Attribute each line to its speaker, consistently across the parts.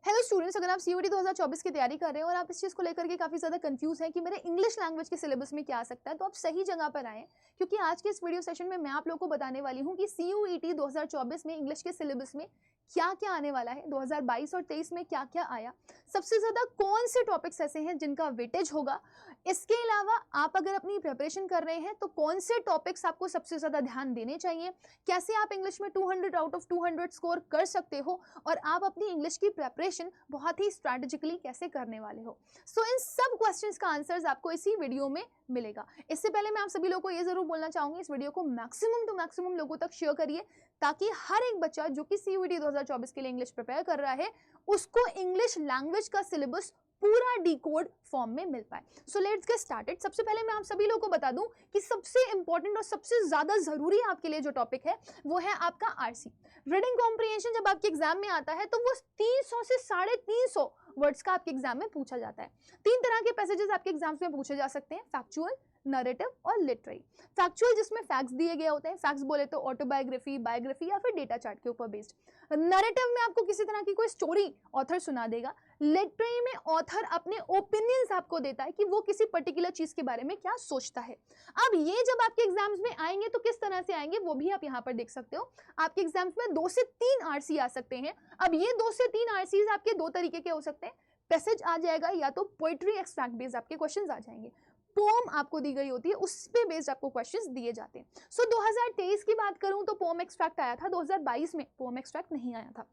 Speaker 1: Hello students, अगर आप CUET 2024 की तैयारी कर रहे हैं और आप इस चीज़ को लेकर के काफ़ी ज़्यादा कंफ्यूज हैं कि मेरे इंग्लिश लैंग्वेज के सिलेबस में क्या आ सकता है, तो आप सही जगह पर आए, क्योंकि आज के इस वीडियो सेशन में मैं आप लोगों को बताने वाली हूं कि सीयूईटी 2024 में इंग्लिश के सिलेबस में क्या क्या आने वाला है, 2022 और 23 में क्या क्या आया, सबसे ज़्यादा कौन से टॉपिक्स ऐसे हैं जिनका वेटेज होगा। इसके अलावा आप अगर अपनी प्रिपरेशन कर रहे हैं तो कौन से टॉपिक्स आपको सबसे ज़्यादा ध्यान देने चाहिए, कैसे आप इंग्लिश में 200 आउट ऑफ 200 स्कोर कर सकते हो और आप अपनी इंग्लिश की प्रिपरेशन बहुत ही स्ट्रैटेजिकली कैसे करने वाले हो। सो इन सब क्वेश्चंस का आंसर्स आपको इसी वीडियो में मिलेगा। इससे पहले मैं आप सभी लोगों को ये जरूर बोलना चाहूंगी, इस वीडियो को मैक्सिमम टू मैक्सिमम लोगों तक शेयर करिए, ताकि हर एक बच्चा जो कि सीयूईटी 2024 के लिए इंग्लिश प्रिपेयर कर रहा है उसको इंग्लिश लैंग्वेज का सिलेबस पूरा डिकोड फॉर्म में मिल पाए। So let's get started. सबसे पहले मैं आप सभी लोगों को बता दूं कि सबसे इंपॉर्टेंट और सबसे ज्यादा जरूरी आपके लिए जो टॉपिक है वो है आपका आरसी रीडिंग कॉम्प्रिहेंशन। जब आपके एग्जाम में आता है तो वो 300 से 350 वर्ड्स का आपके एग्जाम में पूछा जाता है। 3 तरह के पैसेजेस आपके एग्जाम्स में पूछे जा सकते हैं, फैक्चुअल, नरेटिव और लिटरेरी। फैक्चुअल जिसमें फैक्ट्स दिए गए होते हैं, फैक्ट्स बोले तो ऑटोबायोग्राफी, बायोग्राफी या फिर डेटा चार्ट के ऊपर बेस्ड। नरेटिव में आपको किसी तरह की कोई स्टोरी ऑथर सुना देगा। लिटरेरी में ऑथर अपने ओपिनियंस आपको देता है कि वो किसी पर्टिकुलर चीज के बारे में क्या सोचता है। अब ये जब आपके एग्जाम्स में आएंगे तो किस तरह से आएंगे वो भी आप यहाँ पर देख सकते हो। आपके एग्जाम्स में 2 से 3 आरसी आ सकते हैं। अब ये 2 से 3 आरसी आपके 2 तरीके के हो सकते हैं, पैसेज आ जाएगा या तो पोइट्री एक्सट्रैक्ट बेस्ड आपके क्वेश्चंस आ जाएंगे। पोम आपको दी गई होती है, उस पे बेस्ड आपको क्वेश्चंस दिए जाते हैं। सो 2023 की बात करूं तो पोम एक्सट्रैक्ट आया था, 2022 में पोम एक्सट्रैक्ट नहीं आया था।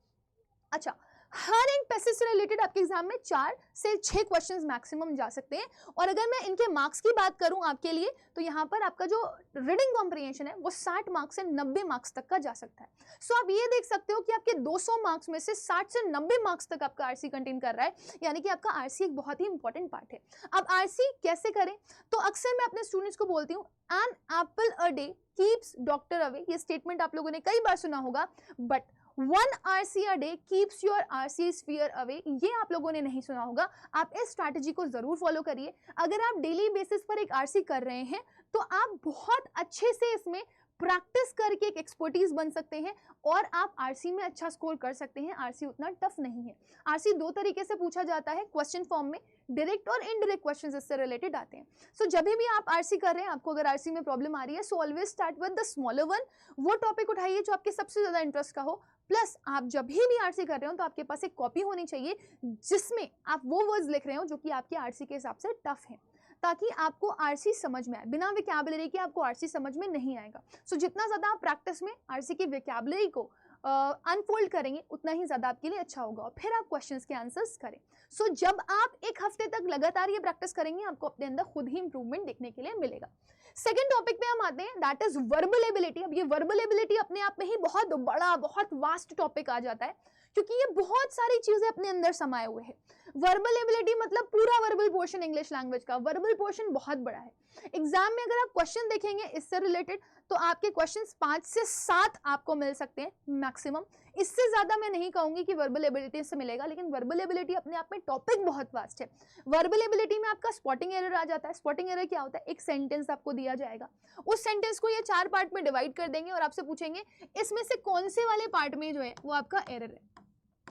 Speaker 1: अच्छा, हर एक पैसेज से रिलेटेड आपके एग्जाम में 4 से 6 क्वेश्चंस मैक्सिमम जा सकते हैं। और अगर मैं इनके मार्क्स की बात करूं आपके लिए तो यहाँ पर आपका जो रीडिंग कॉम्प्रिहेंशन है वो 60 मार्क्स से 90 मार्क्स तक का जा सकता है। सो आप ये देख सकते हो कि आपके 200 मार्क्स में से 60 से 90 मार्क्स तक आपका आरसी कंटेन कर रहा है, यानी कि आपका आरसी एक बहुत ही इंपॉर्टेंट पार्ट है। अब आरसी कैसे करें, तो अक्सर मैं अपने स्टूडेंट्स को बोलती हूँ, an apple a day keeps doctor away. ये स्टेटमेंट आप लोगों ने कई बार सुना होगा, but 1 RC a day keeps your RC sphere away, ये आप लोगों ने नहीं सुना होगा। आप इस स्ट्रैटेजी को जरूर फॉलो करिए। अगर आप डेली बेसिस पर एक आरसी कर रहे हैं तो आप बहुत अच्छे से इसमें प्रैक्टिस करके एक एक्सपर्टीज बन सकते हैं और आप आरसी में अच्छा स्कोर कर सकते हैं। आरसी उतना टफ नहीं है। आरसी 2 तरीके से पूछा जाता है, क्वेश्चन फॉर्म में, डायरेक्ट और इनडायरेक्ट क्वेश्चंस इससे रिलेटेड आते हैं। सो जब भी आप आरसी कर रहे हैं, आपको अगर आरसी में प्रॉब्लम आ रही है, so always start with the smaller one. वो टॉपिक उठाइए जो आपके सबसे ज्यादा इंटरेस्ट का हो। प्लस आप जब भी आरसी कर रहे हो तो आपके पास एक कॉपी होनी चाहिए जिसमें आप वो वर्ड्स लिख रहे हो जो कि आपके आरसी के हिसाब से टफ है, ताकि आपको आरसी समझ में आए। बिना वोकैबुलरी के आपको आरसी समझ में नहीं आएगा। सो जितना ज्यादा आप प्रैक्टिस में आरसी की वोकैबुलरी को अनफोल्ड करेंगे उतना ही ज्यादा आपके लिए अच्छा होगा और फिर आप क्वेश्चंस के आंसर्स करें। सो जब आप 1 हफ्ते तक लगातार ये प्रैक्टिस करेंगे, आपको अपने अंदर खुद ही इंप्रूवमेंट देखने के लिए मिलेगा। सेकंड टॉपिक पे हम आते हैं, दैट इज वर्बल एबिलिटी। अब ये वर्बल एबिलिटी अपने आप में ही बहुत बड़ा, बहुत वास्ट टॉपिक आ जाता है, क्योंकि ये बहुत सारी चीजें अपने अंदर समाये हुए हैं। वर्बल एबिलिटी मतलब पूरा वर्बल पोर्शन इंग्लिश लैंग्वेज का। वर्बल पोर्शन बहुत बड़ा है। एग्जाम में अगर आप क्वेश्चन देखेंगे इससे रिलेटेड तो आपके क्वेश्चंस 5 से 7 आपको मिल सकते हैं मैक्सिमम। इससे ज्यादा मैं नहीं कहूंगी कि वर्बल एबिलिटी से मिलेगा, लेकिन वर्बल एबिलिटी अपने आप में टॉपिक बहुत वास्ट है। वर्बल एबिलिटी में आपका स्पॉटिंग एरर आ जाता है। स्पॉटिंग एरर क्या होता है, एक सेंटेंस आपको दिया जाएगा, उस सेंटेंस को ये 4 पार्ट में डिवाइड कर देंगे और आपसे पूछेंगे इसमें से कौन से वाले पार्ट में जो है वो आपका एरर है।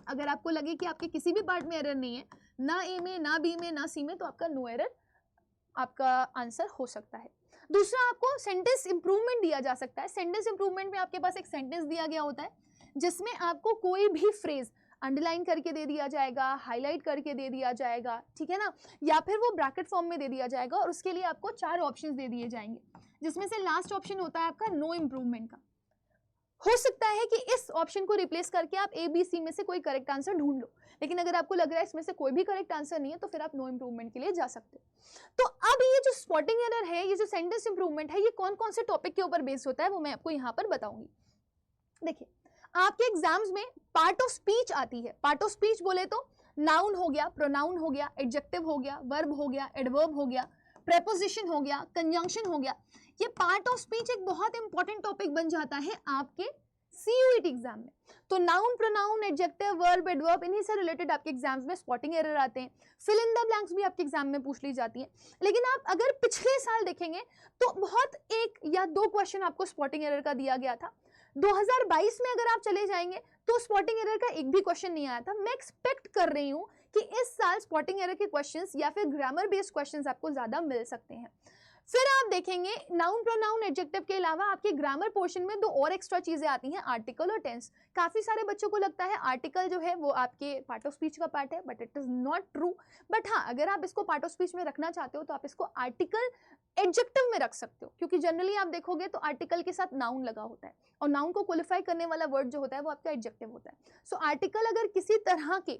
Speaker 1: अगर आपको लगे कि आपके किसी भी पार्ट में एरर नहीं है, ना ए में, ना बी में, ना सी में, तो आपका नो एरर आपका आंसर हो सकता है। दूसरा, आपको सेंटेंस इंप्रूवमेंट दिया जा सकता है। सेंटेंस इंप्रूवमेंट में आपके पास एक सेंटेंस दिया गया होता है जिसमें आपको कोई भी फ्रेज अंडरलाइन करके दे दिया जाएगा, हाईलाइट करके दे दिया जाएगा, ठीक है ना, या फिर वो ब्रैकेट फॉर्म में दे दिया जाएगा और उसके लिए आपको 4 ऑप्शंस दे दिए जाएंगे, जिसमें से लास्ट ऑप्शन होता है आपका नो इंप्रूवमेंट का। हो सकता है कि इस ऑप्शन को रिप्लेस करके आप ए बी सी में से कोई करेक्ट आंसर ढूंढ लो, लेकिन अगर आपको लग रहा है इसमें से कोई भी करेक्ट आंसर नहीं है तो फिर आप नो इंप्रूवमेंट के लिए जा सकते हो। तो अब ये जो स्पॉटिंग एरर है, ये जो सेंटेंस इंप्रूवमेंट है, ये कौन कौन से टॉपिक के ऊपर बेस्ड होता है वो मैं आपको यहाँ पर बताऊंगी। देखिए, आपके एग्जाम्स में पार्ट ऑफ स्पीच आती है। पार्ट ऑफ स्पीच बोले तो नाउन हो गया, प्रोनाउन हो गया, एडजेक्टिव हो गया, वर्ब हो गया, एडवर्ब हो गया, प्रेपोजिशन हो गया, कंजंक्शन हो गया। ये पार्ट ऑफ स्पीच एक बहुत इंपॉर्टेंट टॉपिक बन जाता है आपके सीयूईटी एग्जाम में। तो noun, pronoun, adjective, verb, adverb, इन्हीं से रिलेटेड आपके एग्जाम्स में स्पॉटिंग एरर आते हैं। फिल इन द ब्लैंक्स भी आपके एग्जाम में पूछ ली जाती है। लेकिन आप अगर पिछले साल देखेंगे तो बहुत 1 या 2 क्वेश्चन आपको स्पॉटिंग एरर का दिया गया था। 2022 में अगर आप चले जाएंगे तो स्पॉटिंग एरर का एक भी क्वेश्चन नहीं आया था। मैं एक्सपेक्ट कर रही हूं कि इस साल स्पॉटिंग एरर के क्वेश्चंस या फिर ग्रामर बेस्ड क्वेश्चंस आपको ज्यादा मिल सकते हैं। फिर आप देखेंगे नाउन प्रोनाउन एडजेक्टिव के अलावा आपके ग्रामर पोर्शन में दो और एक्स्ट्रा चीजें आती हैं, आर्टिकल और टेंस। काफी सारे बच्चों को लगता है आर्टिकल जो है वो आपके पार्ट ऑफ स्पीच का पार्ट है, but it is not true. But हाँ, अगर आप इसको पार्ट ऑफ स्पीच में रखना चाहते हो तो आप इसको आर्टिकल एडजेक्टिव में रख सकते हो, क्योंकि जनरली आप देखोगे तो आर्टिकल के साथ नाउन लगा होता है और नाउन को क्वालिफाई करने वाला वर्ड जो होता है वो आपका एडजेक्टिव होता है। सो आर्टिकल अगर किसी तरह के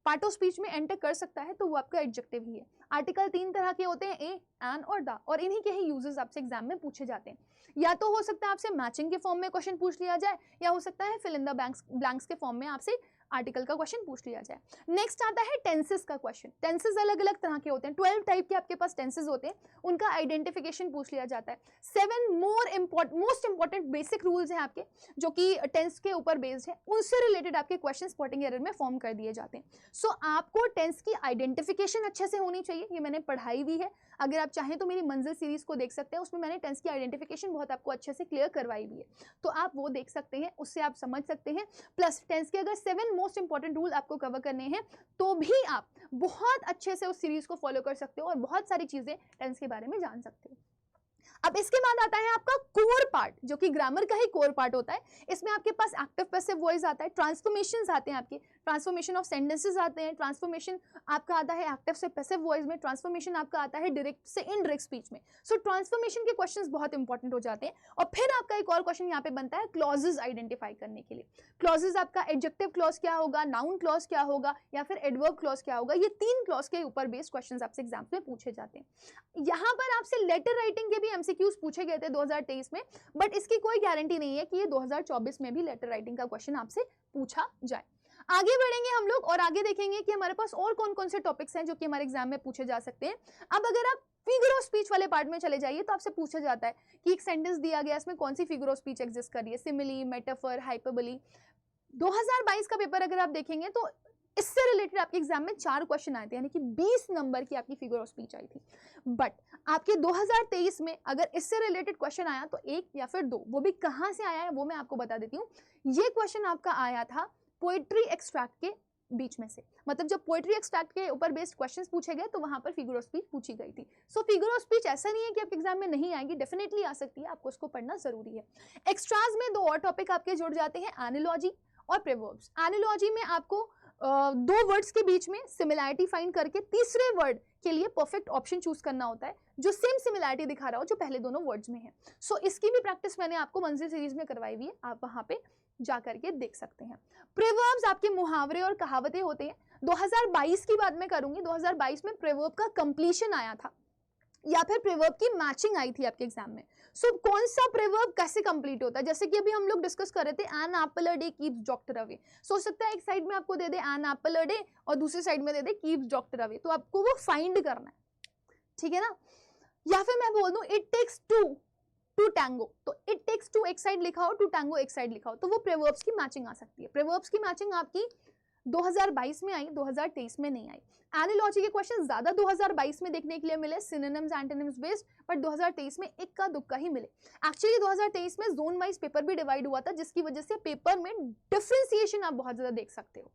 Speaker 1: पार्ट ऑफ स्पीच में एंटर कर सकता है तो वो आपका एडजेक्टिव ही है। आर्टिकल 3 तरह के होते हैं, ए, एन और द, और इन्हीं के ही यूजेस आपसे एग्जाम में पूछे जाते हैं। या तो हो सकता है आपसे मैचिंग के फॉर्म में क्वेश्चन पूछ लिया जाए, या हो सकता है फिल इन द ब्लैंक्स के फॉर्म में आपसे आर्टिकल का क्वेश्चन पूछ लिया जाए। नेक्स्ट आता है टेंसेस का क्वेश्चन। टेंसेस अलग अलग तरह के होते हैं, 12 टाइप के आपके पास टेंसेस होते हैं, उनका आइडेंटिफिकेशन पूछ लिया जाता है। 7 मोस्ट इंपॉर्टेंट बेसिक रूल्स हैं आपके जो कि टेंस के ऊपर बेस्ड है, उनसे रिलेटेड आपके क्वेश्चन स्पॉटिंग एरर में फॉर्म कर दिए जाते हैं। सो आपको टेंस की आइडेंटिफिकेशन अच्छे से होनी चाहिए, ये मैंने पढ़ाई भी है। अगर आप चाहें तो मेरी मंजिल सीरीज को देख सकते हैं, उसमें मैंने टेंस की आइडेंटिफिकेशन बहुत आपको अच्छे से क्लियर करवाई भी है, तो आप वो देख सकते हैं, उससे आप समझ सकते हैं। प्लस टेंस के अगर 7 मोस्ट इंपॉर्टेंट रूल आपको कवर करने हैं तो भी आप बहुत अच्छे से उस सीरीज को फॉलो कर सकते हो और बहुत सारी चीजें टेंस के बारे में जान सकते हो। अब इसके बाद आता है आपका कोर पार्ट, जो कि ग्रामर का ही कोर पार्ट होता है। इसमें आपके पास एक्टिव पैसिव वॉइस आता है, ट्रांसफॉर्मेशंस आते हैं, आपके ट्रांसफॉर्मेशन ऑफ सेंटेंसेस आते हैं, ट्रांसफॉर्मेशन आपका आता है एक्टिव से पैसिव वॉइस में, ट्रांसफॉर्मेशन आपका आता है डायरेक्ट से इनडायरेक्ट स्पीच में। सो ट्रांसफॉर्मेशन के क्वेश्चंस बहुत इंपॉर्टेंट हो जाते हैं। और फिर आपका एक और क्वेश्चन यहाँ पे बनता है क्लॉजेस आइडेंटिफाई करने के लिए। क्लॉजेस आपका एडजेक्टिव क्लॉज क्या होगा, नाउन क्लॉज क्या होगा, या फिर एडवर्ब क्लॉज क्या होगा, ये 3 क्लॉज के ऊपर बेस्ड क्वेश्चंस आपसे एग्जाम्स में पूछे जाते हैं। यहाँ पर आपसे लेटर राइटिंग के भी एमसीक्यूज पूछे गए थे 2023 में, बट इसकी कोई गारंटी नहीं है कि ये 2024 में भी लेटर राइटिंग का क्वेश्चन आपसे पूछा जाए। आगे बढ़ेंगे हम लोग और आगे देखेंगे कि हमारे पास और कौन कौन से टॉपिक्स हैं जो कि हमारे एग्जाम में पूछे जा सकते हैं। अब अगर आप फिगर ऑफ स्पीच वाले पार्ट में चले जाइए तो आपसे पूछा जाता है कि एक सेंटेंस दिया गया, इसमें कौन सी फिगर ऑफ स्पीच एग्जिस्ट कर रही है, सिमिली, मेटाफर, हाइपरबोली। 2022 का पेपर अगर आप देखेंगे तो इससे रिलेटेड आपके एग्जाम में 4 क्वेश्चन आए थे, यानी कि 20 नंबर की आपकी फिगर ऑफ स्पीच आई थी। बट आपके 2023 में अगर इससे रिलेटेड क्वेश्चन आया तो 1 या फिर 2, वो भी कहां से आया है वो मैं आपको बता देती हूँ। ये क्वेश्चन आपका आया था पोएट्री एक्सट्रैक्ट के बीच में से, मतलब जब पोएट्री एक्सट्रैक्ट के ऊपर बेस्ड क्वेश्चंस पूछे गए तो वहां पर फिगर ऑफ स्पीच पूछी गई थी। सो फिगर ऑफ स्पीच ऐसा नहीं है कि आपके एग्जाम में नहीं आएगी, डेफिनेटली आ सकती है, आपको उसको पढ़ना जरूरी है। एक्स्ट्राज में 2 और टॉपिक आपके जुड़ जाते हैं, एनालॉजी और प्रोवर्ब्स। एनालॉजी में आपको 2 वर्ड्स के बीच में सिमिलैरिटी फाइंड करके तीसरे वर्ड के लिए परफेक्ट ऑप्शन चूज करना होता है जो सेम सिमिलैरिटी दिखा रहा हो जो पहले दोनों वर्ड्स में है। सो इसकी भी प्रैक्टिस मैंने आपको मंजिल सीरीज में करवाई हुई है, आप वहां पे जा करके देख सकते हैं। प्रोवर्ब्स आपके मुहावरे और कहावतें होते हैं। 2022 की बात मैं करूंगी, 2022 में प्रोवर्ब का कंप्लीशन आया था या फिर प्रोवर्ब की मैचिंग आई थी आपके एग्जाम में। सो कौन सा प्रोवर्ब कैसे कंप्लीट होता है, जैसे कि अभी हम लोग डिस्कस कर रहे थे, an apple a day keeps doctor away. So सकता है एक साइड में आपको दे दे एन एप्पल अ डे और दूसरी साइड में दे दे कीप्स डॉक्टर अवे, तो आपको वो फाइंड करना है, ठीक है ना। या फिर मैं बोल दूं it takes two to tango, तो इट टेक्स टू एक साइड लिखा हो, टू टैंगो एक साइड लिखा हो, तो वो प्रोवर्ब्स की मैचिंग आ सकती है। प्रोवर्ब्स की मैचिंग आपकी 2022 में आई, 2023 में नहीं आई। एनालॉजी के क्वेश्चन ज्यादा 2022 में देखने के लिए मिले, सिनोनिम्स एंटोनिम्स बेस्ड, बट 2023 में इक्का दुक्का ही मिले। एक्चुअली 2023 में जोन वाइज पेपर भी डिवाइड हुआ था, जिसकी वजह से पेपर में डिफरेंशिएशन आप बहुत ज्यादा देख सकते हो,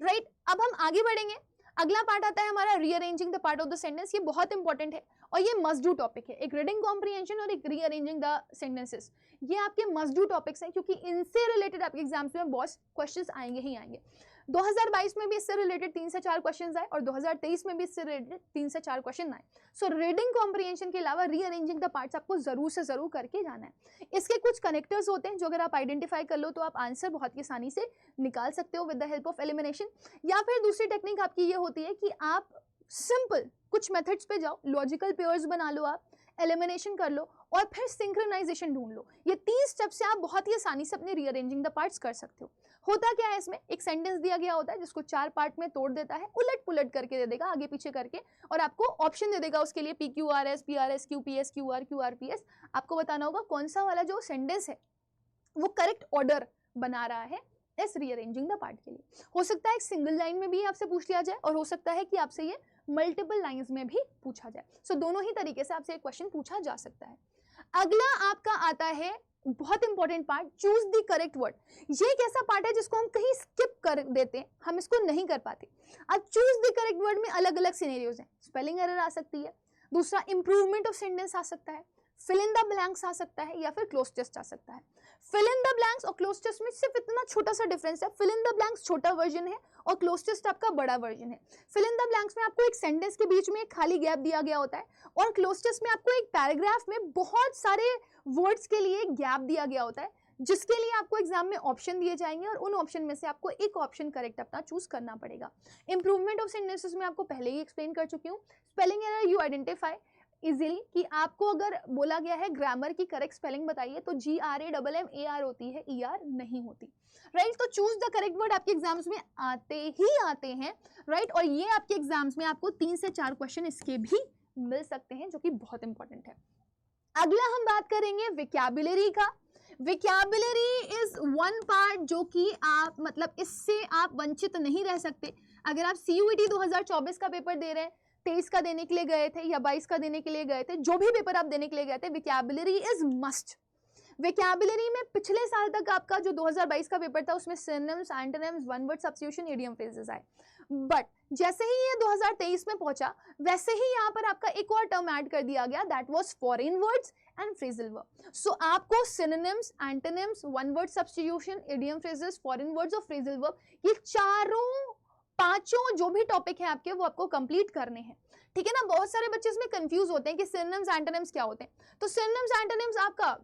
Speaker 1: राइट। अब हम आगे बढ़ेंगे, अगला पार्ट आता है हमारा rearranging the part of the sentence. ये बहुत इंपॉर्टेंट है और ये मस्ट डू टॉपिक है, एक रीडिंग कॉम्प्रिहेंशन और एक रीअरेंजिंग द सेंटेंसेस। ये आपके मस्ट डू टॉपिक्स हैं क्योंकि इनसे रिलेटेड आपके एग्जाम्स में बहुत क्वेश्चंस आएंगे ही आएंगे। 2022 में भी इससे रिलेटेड 3 से 4 क्वेश्चंस आए और 2023 में भी इससे रिलेटेड 3 से 4 क्वेश्चन आए। सो रीडिंग कॉम्प्रिहेंशन के अलावा रीअरेंजिंग द पार्ट्स आपको जरूर से जरूर करके जाना है। इसके कुछ कनेक्टर्स होते हैं जो अगर आप आइडेंटिफाई कर लो तो आप आंसर बहुत ही आसानी से निकाल सकते हो with the help of elimination. या फिर दूसरी टेक्निक आपकी ये होती है कि आप सिंपल कुछ मेथड्स पे जाओ, लॉजिकल पेयर्स बना लो, आप एलिमिनेशन कर लो और फिर सिंक्रोनाइजेशन ढूंढ लो। ये 3 स्टेप से आप बहुत ही आसानी से अपने रीअरेंजिंग द पार्ट्स कर सकते हो। होता क्या है, इसमें एक सेंटेंस दिया गया होता है जिसको 4 पार्ट में तोड़ देता है, उलट पुलट करके दे देगा आगे पीछे करके, और आपको ऑप्शन दे देगा उसके लिए PQRS, PRS, QPS, QR, QRPS। आपको बताना होगा कौन सा वाला जो सेंटेंस है वो करेक्ट ऑर्डर बना रहा है इस रीअरेंजिंग द पार्ट के लिए। हो सकता है एक सिंगल लाइन में भी आपसे पूछ लिया जाए और हो सकता है कि आपसे ये मल्टीपल लाइंस में भी पूछा जाए। सो दोनों ही तरीके से आपसे एक क्वेश्चन पूछा जा सकता है। अगला आपका आता है बहुत important part, choose the correct word. ये एक ऐसा पार्ट है जिसको हम कहीं स्किप कर देते हैं, हम इसको नहीं कर पाते। अब चूज द करेक्ट वर्ड में अलग अलग सिनेरियोज हैं, स्पेलिंग एरर आ सकती है, दूसरा इंप्रूवमेंट ऑफ सेंटेंस आ सकता है, फिल इन द ब्लैंक्स आ सकता है, या फिर क्लोज टेस्ट आ सकता है। फिल इन द ब्लैंक्स और क्लोज टेस्ट में सिर्फ इतना छोटा सा डिफरेंस है, फिल इन द ब्लैंक्स छोटा वर्जन है और क्लोज टेस्ट आपका बड़ा वर्जन है। फिल इन द ब्लैंक्स में आपको एक सेंटेंस के बीच में एक खाली गैप दिया गया होता है, और क्लोज टेस्ट में आपको एक पैराग्राफ में बहुत सारे वर्ड्स के लिए गैप दिया गया होता है, जिसके लिए आपको एग्जाम में ऑप्शन दिए जाएंगे और उन ऑप्शन में से आपको एक ऑप्शन करेक्ट अपना चूज करना पड़ेगा। इंप्रूवमेंट ऑफ सेंटेंसेस में आपको पहले ही एक्सप्लेन कर चुकी हूँ। Spelling error you identify easily, कि आपको अगर बोला गया है ग्रामर की करेक्ट स्पेलिंग बताइए तो GRAMMAR होती है, ER नहीं होती, राइट। तो चूज द करेक्ट वर्ड आपके एग्जाम्स में आते ही आते हैं, राइट। और ये आपके एग्जाम्स में आपको 3 से 4 क्वेश्चन इसके भी मिल सकते हैं, जो कि बहुत इंपॉर्टेंट है। अगला हम बात करेंगे विकैबुलरी का। विकैबुलरी इज वन पार्ट जो कि आप मतलब इससे आप वंचित नहीं रह सकते। अगर आप CUET 2024 का पेपर दे रहे हैं, 23 का देने के लिए गए थे या 22 का देने के लिए गए थे, जो भी पेपर आप देने के लिए गए थे, विकैबुलरी इज मस्ट। विकैबुलरी में पिछले साल तक आपका जो 2022 का पेपर था उसमें synonyms, antonyms, one word substitution, idiom phrases आए, बट जैसे ही ये 2023 में पहुंचा वैसे ही यहाँ पर आपका एक और टर्म ऐड कर दिया गया, that was foreign words and phrasal verb. So आपको synonyms, antonyms, one word substitution, idiom phrases, foreign words और फ्रेजल वर्ब, ये चारों 5 जो भी टॉपिक है आपके वो आपको कंप्लीट करने हैं, ठीक है ना। बहुत सारे बच्चे इसमें कंफ्यूज होते हैं कि सिनोनिम्स, एंटोनिम्स क्या होते हैं। तो सिनोनिम्स, एंटोनिम्स आपका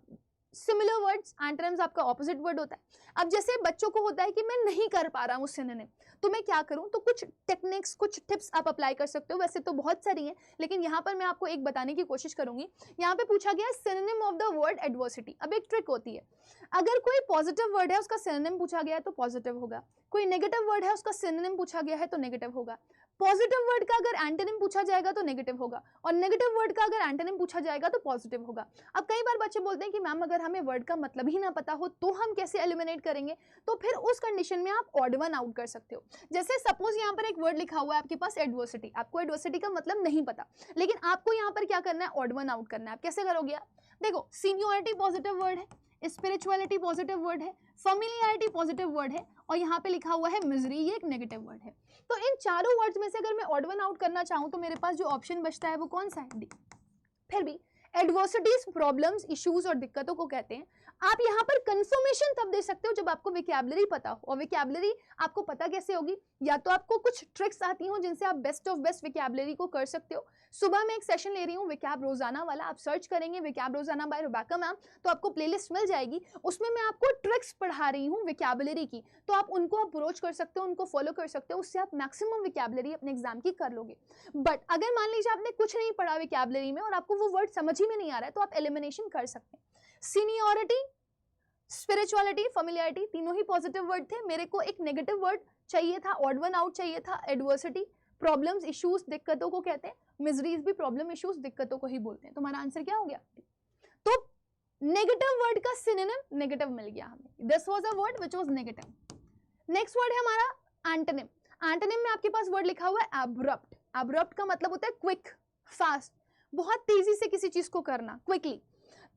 Speaker 1: सिमिलर वर्ड्स, एंटोनिम्स आपका ऑपोजिट वर्ड होता है। अब जैसे बच्चों को होता है कि मैं नहीं कर पा रहा हूँ सिनोनिम, तो मैं क्या करूं, तो कुछ टेक्निक्स, कुछ टिप्स आप अप्लाई कर सकते हो। वैसे तो बहुत सारी हैं, लेकिन यहाँ पर मैं आपको एक बताने की कोशिश करूंगी। यहाँ पे पूछा गया synonym of the word adversity. अब एक ट्रिक होती है, अगर कोई पॉजिटिव वर्ड है उसका सिनोनिम पूछा गया है तो पॉजिटिव होगा, कोई नेगेटिव वर्ड है उसका सिनोनिम पूछा गया है तो नेगेटिव होगा। पॉजिटिव वर्ड का अगर एंटोनिम पूछा जाएगा तो नेगेटिव होगा, और नेगेटिव वर्ड का अगर एंटोनिम पूछा जाएगा तो पॉजिटिव होगा। अब कई बार बच्चे बोलते हैं कि मैम अगर हमें वर्ड का मतलब ही ना पता हो तो हम कैसे एलिमिनेट करेंगे, तो फिर उस कंडीशन में आप ऑड वन आउट कर सकते हो। जैसे सपोज यहाँ पर एक वर्ड लिखा हुआ है आपके पास एडवर्सिटी, आपको एडवर्सिटी का मतलब नहीं पता, लेकिन आपको यहाँ पर क्या करना है, ऑड वन आउट करना है। आप कैसे करोगे, देखो सीनियोरिटी पॉजिटिव वर्ड है, स्पिरिचुअलिटी पॉजिटिव वर्ड है, फेमिलियरिटी पॉजिटिव वर्ड है, और यहाँ पे लिखा हुआ है मिजरी, ये एक नेगेटिव वर्ड है। तो इन चारों वर्ड्स में से अगर मैं ऑड वन आउट करना चाहूँ तो मेरे पास जो ऑप्शन बचता है वो कौन सा है, डी। फिर भी एडवर्सिटीज प्रॉब्लम्स, इश्यूज और दिक्कतों को कहते हैं। आप यहाँ पर कंफर्मेशन तब दे सकते हो जब आपको विकैबुलरी पता हो, और विकैबुलरी आपको पता कैसे होगी, या तो आपको कुछ ट्रिक्स आती हो जिनसे आप बेस्ट ऑफ बेस्ट विकैबुलरी को कर सकते हो। सुबह मैं एक सेशन ले रही हूँ विकैब रोजाना वाला, आप सर्च करेंगे विकैब रोजाना बाय रुबैका मैम तो आपको प्लेलिस्ट मिल जाएगी, उसमें मैं आपको ट्रिक्स पढ़ा रही हूँ विकैबुलरी की, तो आप उनको अप्रोच कर सकते हो, उनको फॉलो कर सकते हो, उससे आप मैक्सिमम विकैबुलरी अपने एग्जाम की कर लोगे। बट अगर मान लीजिए आपने कुछ नहीं पढ़ा विकैबुलरी में और आपको वो वर्ड समझ ही में नहीं आ रहा है, तो आप एलिमिनेशन कर सकते हैं। सीनियरिटी, स्पिरिचुअलिटी, फेमिलियरिटी, तीनों ही पॉजिटिव वर्ड थे, मेरे को एक नेगेटिव वर्ड चाहिए था, ऑड वन आउट चाहिए था। एडवर्सिटी प्रॉब्लम्स, इश्यूज, दिक्कतों को कहते हैं, मिजरीज भी प्रॉब्लम, इश्यूज, दिक्कतों को ही बोलते हैं। तुम्हारा आंसर क्या हो गया, तो नेगेटिव वर्ड का सिनोनिम नेगेटिव मिल गया हमें, this was a word which was negative. Next word है हमारा एंटोनिम। एंटोनिम में आपके पास वर्ड लिखा हुआ है एब्रप्ट। एब्रप्ट का मतलब होता है क्विक, फास्ट, बहुत तेजी से किसी चीज को करना, क्विकली।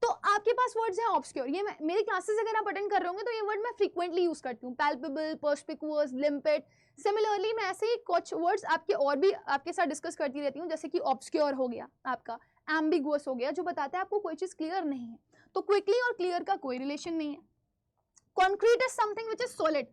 Speaker 1: तो आपके पास वर्ड्स हैं ऑब्स्क्योर, ये मेरी क्लासेस अगर आप अटेंड कर रहे होंगे तो ये वर्ड मैं फ्रीक्वेंटली यूज करती हूँ, पैल्पेबल, पर्सपिकुअस, लिम्पिड। सिमिलरली मैं ऐसे ही कुछ वर्ड्स आपके और भी आपके साथ डिस्कस करती रहती हूँ, जैसे कि ऑब्स्क्योर हो गया आपका, एम्बिगुअस हो गया, जो बताता है आपको कोई चीज क्लियर नहीं है। तो क्विकली और क्लियर का कोई रिलेशन नहीं है। Concrete is something which is solid,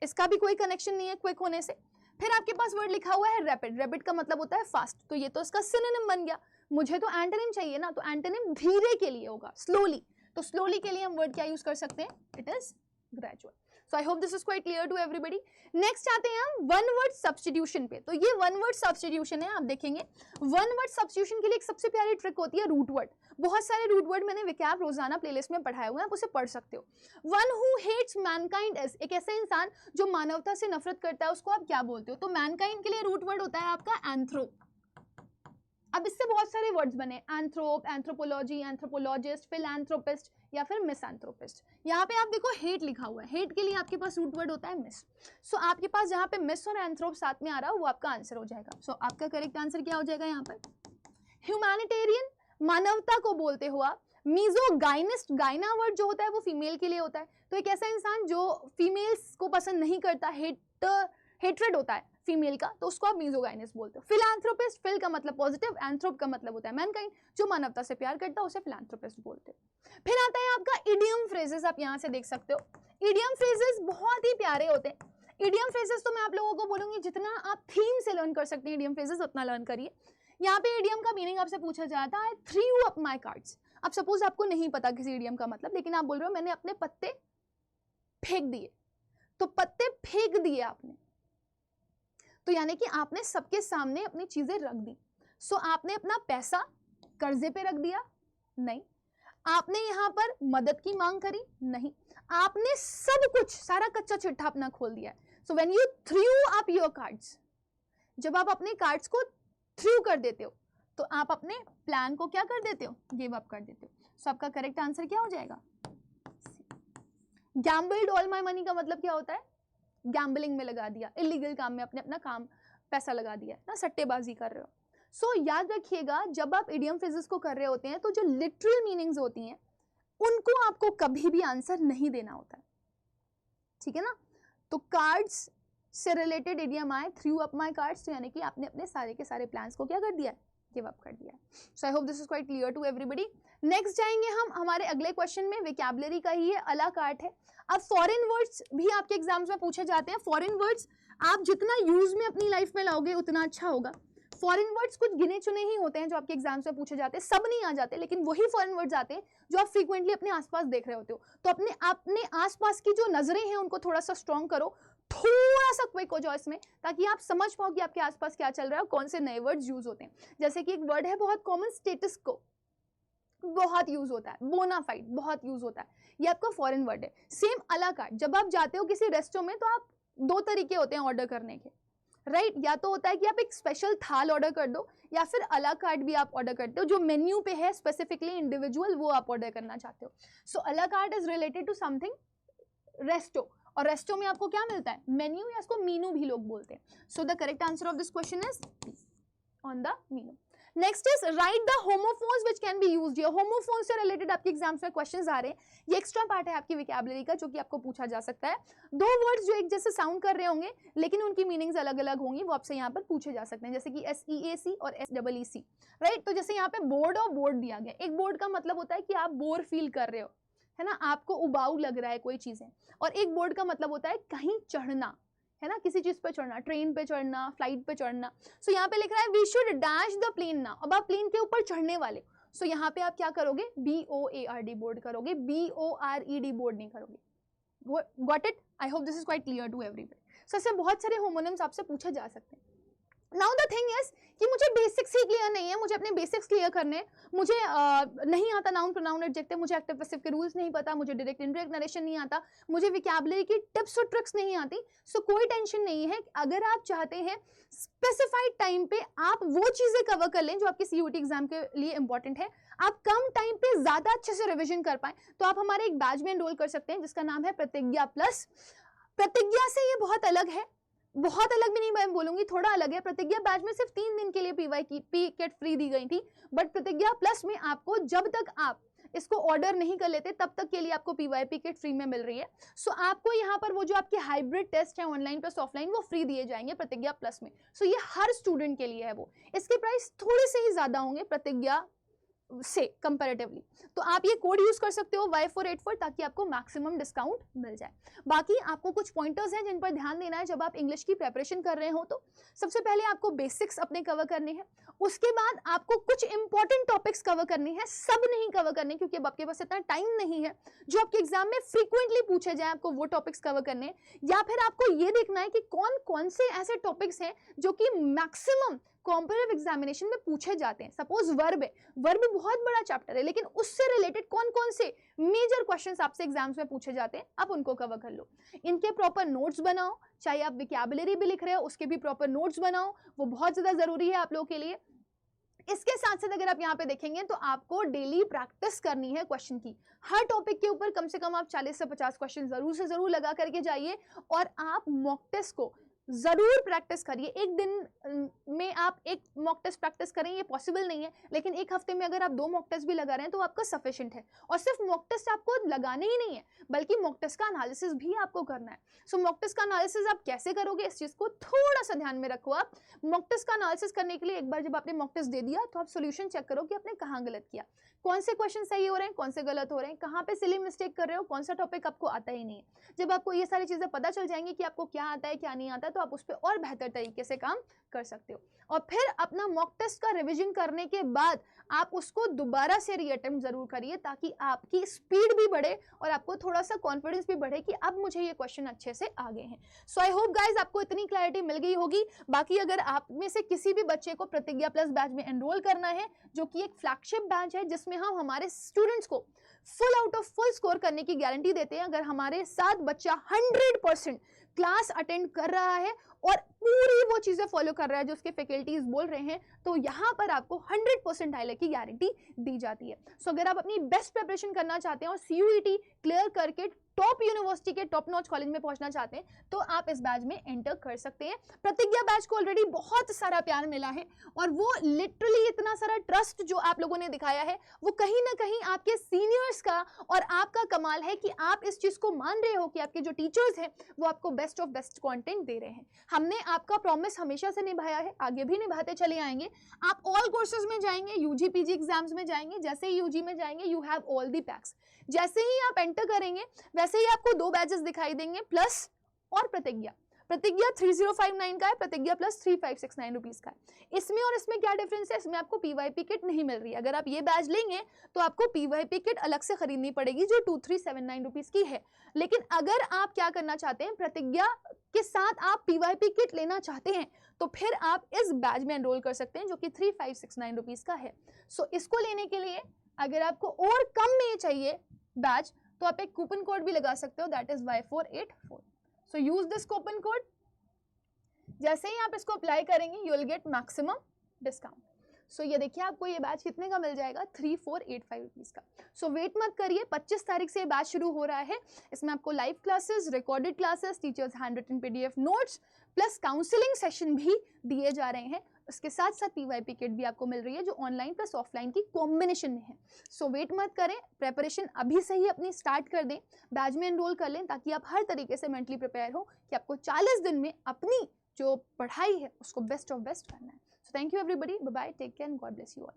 Speaker 1: इसका भी कोई कनेक्शन नहीं है क्विक होने से। फिर आपके पास वर्ड लिखा हुआ है रैपिड। रैपिड का मतलब होता है फास्ट, तो ये तो इसका सिनोनिम बन गया। मुझे तो एंटोनिम चाहिए ना, तो एंटोनिम धीरे के लिए होगा, स्लोली। तो स्लोली के लिए हम वर्ड क्या यूज कर सकते हैं, it is gradual. So I hope this is quite clear to everybody. Next आते हैं हम वन वर्ड सब्स्टिट्यूशन पे। तो ये वन वर्ड सब्स्टिट्यूशन है, आप देखेंगे वन वर्ड सब्स्टिट्यूशन के लिए एक सबसे प्यारी ट्रिक होती है रूट वर्ड। बहुत सारे रूट वर्ड मैंने विकैब रोजाना प्लेलिस्ट में पढ़ाए हुए हैं, आप उसे पढ़ सकते हो। One who hates mankind is, एक ऐसा इंसान जो मानवता से नफरत करता है, उसको आप क्या बोलते हो, तो मैनकाइंड के लिए रूट वर्ड होता है आपका एंथ्रोप। अब इससे बहुत सारे वर्ड्स बने, एंथ्रोप, एंथ्रोपोलॉजी, एंथ्रोपोलॉजिस्ट, फिलैंथ्रोपिस्ट या फिर मिसएंथ्रोपिस्ट। यहाँ पे आप देखो हेट लिखा हुआ है, हेट के लिए आपके पास रूट वर्ड होता है मिस। सो आपके पास जहाँ पे मिस और एंथ्रोप साथ में आ रहा है वो आपका आंसर हो जाएगा। सो आपका करेक्ट आंसर क्या हो जाएगा यहाँ पर, ह्यूमैनिटेरियन, मानवता को बोलते हो आप। मीजोगाइनिस्ट, गाइना वर्ड जो होता है वो फीमेल के लिए होता है, तो एक ऐसा इंसान जो फीमेल्स को पसंद नहीं करता, हेट्रेड होता है फीमेल का, तो उसको आप मीजोगाइनिस्ट बोलते हो। फिलैंथ्रोपिस्ट, फिल का मतलब पॉजिटिव, एंथ्रोप का मतलब होता है मैनकाइंड, जो मानवता से प्यार करता है उसे फिलैंथ्रोपिस्ट बोलते हो। फिर आता है आपका इडियम फ्रेजेस, आप यहाँ से देख सकते हो। इडियम फ्रेजेस बहुत ही प्यारे होते हैं। इडियम फ्रेजेस तो मैं आप लोगों को बोलूंगी जितना आप थीम से लर्न कर सकते हैं इडियम फ्रेजेस उतना लर्न करिए। यहाँ पे इडियम का मीनिंग आपसे पूछा जाता है, थ्रू अप माई कार्ड्स। अब सपोज आपको नहीं पता किसी इडियम का मतलब, लेकिन आप बोल रहे हो मैंने अपने पत्ते फेंक दिए, तो पत्ते फेंक दिए आपने, तो यानी कि आपने सबके सामने अपनी चीजें रख दी। सो आपने अपना पैसा कर्जे पे रख दिया? नहीं। आपने यहाँ पर मदद की मांग करी? नहीं। आपने सब कुछ, सारा कच्चा चिट्ठा अपना खोल दिया है। So when you through up your cards, जब आप अपने कार्ड्स को थ्रू कर देते हो तो आप अपने प्लान को क्या कर देते हो? गिव अप कर देते हो। सो आपका करेक्ट आंसर क्या हो जाएगा? गैम्बल्ड ऑल माय मनी का मतलब क्या होता है? गैम्बलिंग में लगा दिया, इलीगल काम में अपने अपना काम पैसा लगा दिया ना, सट्टेबाजी कर रहे हो। सो याद रखिएगा जब आप इडियम फ्रेजेस को कर रहे होते हैं तो जो लिटरल मीनिंग्स होती हैं उनको आपको कभी भी आंसर नहीं देना होता है, ठीक है ना। तो कार्ड्स से रिलेटेड इडियम आए, थ्रू अप माय कार्ड्स, तो यानी कि आपने अपने सारे के सारे प्लान्स को क्या कर दिया है? गिव अप कर दिया है। So I hope this is quite clear to everybody. Next जाएंगे हम हमारे अगले क्वेश्चन में, वोकैबुलरी का ही है, अला कार्ट है। अब फॉरेन वर्ड्स भी आपके एग्जाम्स में पूछे जाते हैं। फॉरेन वर्ड्स आप जितना यूज में अपनी लाइफ में लाओगे उतना अच्छा होगा। फॉरेन वर्ड्स कुछ गिने चुने ही होते हैं जो आपके एग्जाम्स में पूछे जाते हैं, सब नहीं आ जाते, लेकिन वही फॉरेन वर्ड्स आते हैं जो आप फ्रीक्वेंटली अपने आसपास देख रहे होते हो। तो अपने आसपास की जो नजरें हैं उनको थोड़ा सा स्ट्रॉन्ग करो, थोड़ा सा क्विक हो जाओ इसमें, ताकि आप समझ पाओ कि आपके आसपास क्या चल रहा है और कौन से नए वर्ड्स यूज होते हैं। जैसे कि एक वर्ड है बहुत कॉमन, स्टेटस को, बहुत यूज होता है। बोनाफाइड बहुत यूज होता है, ये आपका फॉरेन वर्ड है। सेम अला कार्ट, जब आप जाते हो किसी रेस्टोरेंट में तो आप दो तरीके होते हैं ऑर्डर करने के, राइट। या तो होता है कि आप एक स्पेशल थाल ऑर्डर कर दो, या फिर अला कार्ट भी आप ऑर्डर करते हो, जो मेन्यू पे है स्पेसिफिकली इंडिविजुअल, वो आप ऑर्डर करना चाहते हो। So a la carte is related to something resto, और रेस्टो में आपको क्या मिलता है? मेन्यू, या इसको मीनू भी लोग बोलते हैं। So the correct answer of this question is on the Meenu. Next is right the homophones which can be used. ये होमोफोन्स से रिलेटेड आपके एग्जाम्स में क्वेश्चंस आ रहे हैं, ये एक्स्ट्रा पार्ट है आपकी वोकैबुलरी का जो कि आपको पूछा जा सकता है। दो वर्ड्स जो एक जैसे साउंड कर रहे होंगे लेकिन उनकी मीनिंग्स अलग अलग होंगी, वो आपसे यहाँ पर पूछे जा सकते हैं, जैसे कि SEAC और SEEC, राइट। तो जैसे यहाँ पे बोर्ड और बोर्ड दिया गया, एक बोर्ड का मतलब होता है कि आप बोर फील कर रहे हो, है ना, आपको उबाऊ लग रहा है कोई चीजें, और एक बोर्ड का मतलब होता है कहीं चढ़ना, है ना, किसी चीज पे चढ़ना, ट्रेन पे चढ़ना, फ्लाइट पे चढ़ना। सो यहाँ पे लिख रहा है we should dash the plane now, अब आप प्लेन के ऊपर चढ़ने वाले। सो यहाँ पे आप क्या करोगे? BOARD बोर्ड करोगे, BORED बोर्ड नहीं करोगे। Got it? I hope this is quite clear to everybody. So ऐसे बहुत सारे होमोनिम्स आपसे पूछे जा सकते हैं। नाउ द थिंग इज कि मुझे बेसिक्स ही क्लियर नहीं है, मुझे अपने बेसिक्स क्लियर करने, मुझे नहीं आता नाउन प्रोनाउन एडजेक्टिव, मुझे एक्टिव पैसिव के रूल्स नहीं पता, मुझे डायरेक्ट इनडायरेक्ट नरेशन नहीं आता, मुझे वोकैबुलरी की टिप्स और ट्रिक्स नहीं आती। सो कोई टेंशन नहीं है, अगर आप चाहते हैं स्पेसिफाइड टाइम पे आप वो चीजें कवर कर लें जो आपके CUET एग्जाम के लिए इंपॉर्टेंट है, आप कम टाइम पे ज्यादा अच्छे से रिविजन कर पाए, तो आप हमारे एक बैच में एनरोल कर सकते हैं जिसका नाम है प्रतिज्ञा प्लस। प्रतिज्ञा से ये बहुत अलग है, बहुत अलग भी नहीं मैं बोलूंगी, थोड़ा अलग है। प्रतिज्ञा बैच में सिर्फ 3 दिन के लिए PY की किट फ्री दी गई थी, बट प्रतिज्ञा प्लस में आपको जब तक आप इसको ऑर्डर नहीं कर लेते तब तक के लिए आपको PYP किट फ्री में मिल रही है। सो आपको यहाँ पर वो जो आपके हाइब्रिड टेस्ट है ऑनलाइन प्लस ऑफलाइन वो फ्री दिए जाएंगे प्रतिज्ञा प्लस में। सो ये हर स्टूडेंट के लिए है वो, इसके प्राइस थोड़े से ही ज्यादा होंगे प्रतिज्ञा से कंपैरेटिवली, तो आप ये कोड यूज कर सकते हो Y484 ताकि आपको मैक्सिमम डिस्काउंट मिल जाए। बाकी आपको कुछ पॉइंटर्स हैं जिन पर ध्यान देना है जब आप इंग्लिश की प्रिपरेशन कर रहे हो। तो सबसे पहले आपको बेसिक्स अपने कवर करने हैं, उसके बाद आपको कुछ इंपॉर्टेंट टॉपिक्स कवर करने हैं, सब नहीं कवर करने क्योंकि अब आपके पास इतना टाइम नहीं है। जो आपके एग्जाम में फ्रीक्वेंटली पूछे जाए आपको वो टॉपिक्स कवर करने हैं, या फिर आपको ये देखना है कि कौन कौन से ऐसे टॉपिक्स हैं जो कि मैक्सिमम कॉम्पिटिटिव एग्जामिनेशन में पूछे जाते हैं। सपोज वर्ब है, वर्ब बहुत बड़ा चैप्टर है, लेकिन उससे रिलेटेड कौन कौन से मेजर क्वेश्चंस आपसे एग्जाम्स में पूछे जाते हैं आप उनको कवर कर लो। इनके प्रॉपर नोट्स बनाओ, चाहे आप वोकैबुलरी भी लिख रहे हो उसके भी प्रॉपर नोट्स बनाओ, वो बहुत ज्यादा जरूरी है आप लोगों के लिए। इसके साथ साथ अगर आप यहाँ पे देखेंगे तो आपको डेली प्रैक्टिस करनी है क्वेश्चन की, हर टॉपिक के ऊपर कम से कम आप 40 से 50 क्वेश्चन जरूर से जरूर लगा करके जाइए, और आप मॉक टेस्ट को जरूर प्रैक्टिस करिए। एक दिन में आप एक मॉक टेस्ट प्रैक्टिस करें ये पॉसिबल नहीं है, लेकिन एक हफ्ते में अगर आप 2 मॉक टेस्ट भी लगा रहे हैं तो आपका सफिशिएंट है। और सिर्फ मॉक टेस्ट आपको लगाने ही नहीं है, बल्कि मॉक टेस्ट का एनालिसिस भी आपको करना है। सो मॉक टेस्ट का एनालिसिस आप कैसे करोगे, इस चीज को थोड़ा सा ध्यान में रखो। आप मॉक टेस्ट का एनालिसिस करने के लिए एक बार जब आपने मॉक टेस्ट दे दिया तो आप सॉल्यूशन चेक करो कि आपने कहाँ गलत किया, कौन से क्वेश्चन सही हो रहे हैं, कौन से गलत हो रहे हैं, कहाँ पे सिली मिस्टेक कर रहे हो, कौन सा टॉपिक आपको आता ही नहीं है। जब आपको ये सारी चीजें पता चल जाएंगी कि आपको क्या आता है क्या नहीं आता, तो आप उस पर और बेहतर तरीके से काम कर सकते हो। और फिर अपना मॉक टेस्ट का रिवीजन करने के बाद आप उसको दोबारा से रीअटेम्प्ट जरूर करिए, ताकि आपकी स्पीड भी बढ़े और आपको थोड़ा सा कॉन्फिडेंस भी बढ़े कि अब मुझे ये क्वेश्चन अच्छे से आ गए हैं। सो आई होप गाइज आपको इतनी क्लैरिटी मिल गई होगी। बाकी अगर आप में से किसी भी बच्चे को प्रतिज्ञा प्लस बैच में एनरोल करना है, जो कि एक फ्लैगशिप बैच है जिसमें हम हमारे स्टूडेंट्स को full out of full score करने की गारंटी देते हैं, अगर हमारे साथ बच्चा 100% क्लास अटेंड कर रहा है और पूरी वो चीजें फॉलो कर रहा है जो उसके फैकल्टीज बोल रहे हैं, तो यहाँ पर आपको 100% हाईलाइट की गारंटी दी जाती है। सो अगर आप अपनी बेस्ट प्रिपरेशन करना चाहते हैं और CUET क्लियर करके टॉप यूनिवर्सिटी के टॉप नॉच कॉलेज में पहुंचना चाहते हैं, तो आप इस बैच में एंटर कर सकते हैं। प्रतिज्ञा बैच को ऑलरेडी बहुत सारा प्यार मिला है और वो लिटरली इतना सारा ट्रस्ट जो आप लोगों ने दिखाया है, वो कहीं ना कहीं आपके सीनियर्स का और आपका कमाल है कि आप इस चीज को मान रहे हो कि आपके जो टीचर्स हैं वो आपको बेस्ट ऑफ बेस्ट कंटेंट दे रहे हैं। हमने आपका प्रॉमिस हमेशा से निभाया है, आगे भी निभाते चले आएंगे। आप ऑल कोर्सेज में जाएंगे, UG PG एग्जाम्स में जाएंगे, जैसे ही UG में जाएंगे you have all the PACS. जैसे ही आप एंटर करेंगे वैसे ही आपको 2 बैचेस दिखाई देंगे, प्लस और प्रतिज्ञा। प्रतिज्ञा 3059 का है, प्रतिज्ञा प्लस 3569 रुपीज का है। इसमें और इसमें क्या डिफरेंस है, इसमें आपको PYP किट नहीं मिल रही है। अगर आप ये बैच लेंगे तो आपको PYP किट अलग से खरीदनी पड़ेगी जो 2379 रुपीज की है। लेकिन अगर आप क्या करना चाहते हैं, प्रतिज्ञा के साथ आप PYP किट लेना चाहते हैं, तो फिर आप इस बैच में एनरोल कर सकते हैं जो कि 3569 रुपीज का है। सो इसको लेने के लिए अगर आपको और कम में चाहिए बैच, तो आप एक कूपन कोड भी लगा सकते हो, that is Y484। So use this coupon code. जैसे ही आप इसको अप्लाई करेंगे you will get maximum discount. So ये देखिए आपको ये बैच कितने का मिल जाएगा, 3485 रुपीज का। सो वेट मत करिए, 25 तारीख से ये बैच शुरू हो रहा है। इसमें आपको live classes, recorded classes, teachers hand written PDF notes plus counselling session भी दिए जा रहे हैं। इसके साथ साथ PYP किट भी आपको मिल रही है जो ऑनलाइन प्लस ऑफलाइन की कॉम्बिनेशन में है। सो वेट मत करें, प्रेपरेशन अभी से ही अपनी स्टार्ट कर दें, बैच में एनरोल कर लें, ताकि आप हर तरीके से मेंटली प्रिपेयर हो कि आपको 40 दिन में अपनी जो पढ़ाई है उसको बेस्ट ऑफ बेस्ट करना है। So thank you everybody, bye bye, take care and God bless you all.